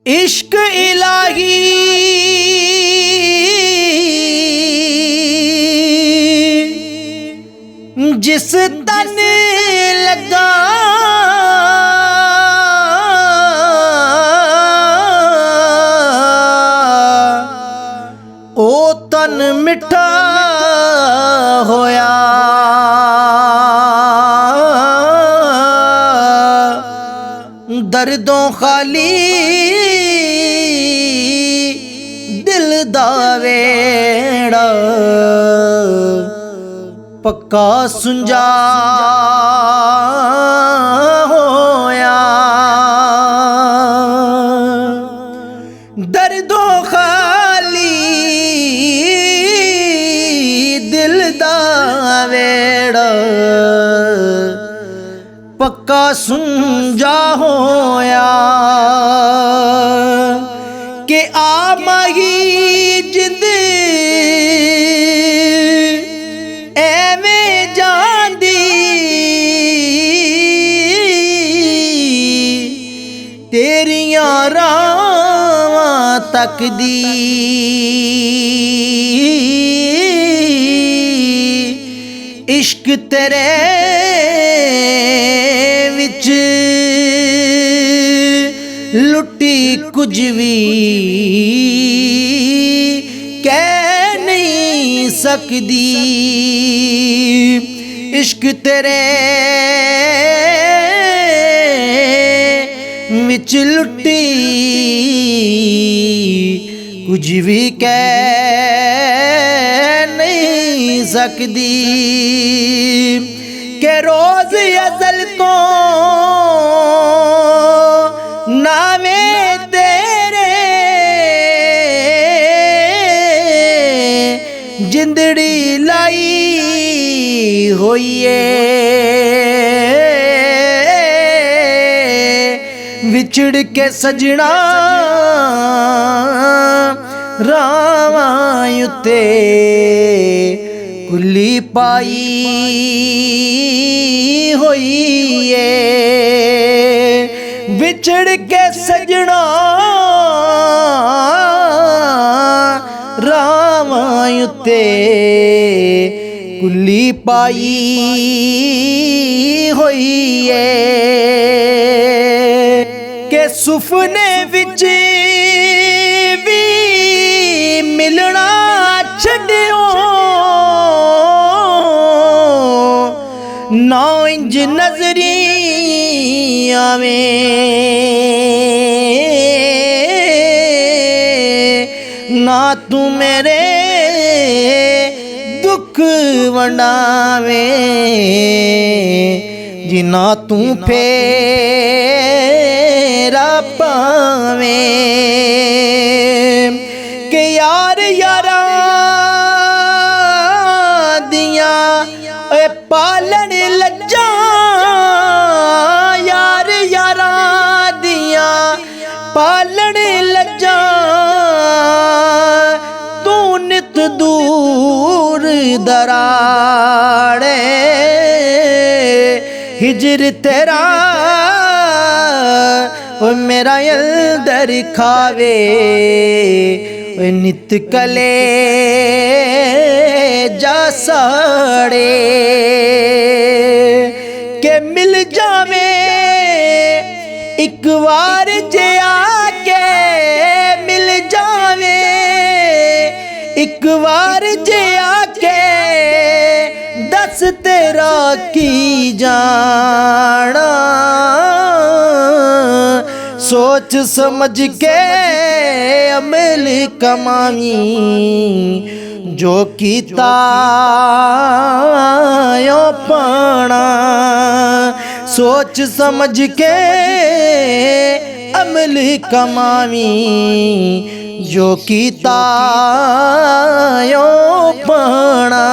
इश्क इलाही जिस तन लगा ओ तन मिठा होया। दर्दों खाली दिल दा वेड़ा पक्का सुंजा होया। दर्दों खाली दिल दा वेड़ा पक्का सुंजा होया। के आ माही जिंद एवें जांदी तेरियां रावां तकदी। इश्क तेरे विच लुटी कुछ भी कह नहीं सकदी। इश्क तेरे विच लुटी कुछ भी कह नहीं सकदी। के रोज अज़ल तो नामे तेरे जिंदड़ी लाई होइए। विछड़ के सजना रावां उत्ते कुली पाई होई है। विछड़ के सजना रावां उत्ते कुली पाई होई है। के सुफने विच भी मिलना छड्डियो ना इंज नजरी आवे। ना तू मेरे दुख वंडावे जिना तू फेरा पावे। के यार यारा दियां पालन लज्जा यार यारा दियां पालन लज्जा तू नित दूर दराड़े। हिजर तेरा ओ मेरा अंदर खावे नित कले जा साड़े। के मिल जावे एक बार जे आके मिल जावे एक बार जे आके दस तेरा की जाना। सोच समझ के अमल कमावी जो कीता यो पाना। सोच समझ के अमल कमावी जो कीता यो पाना।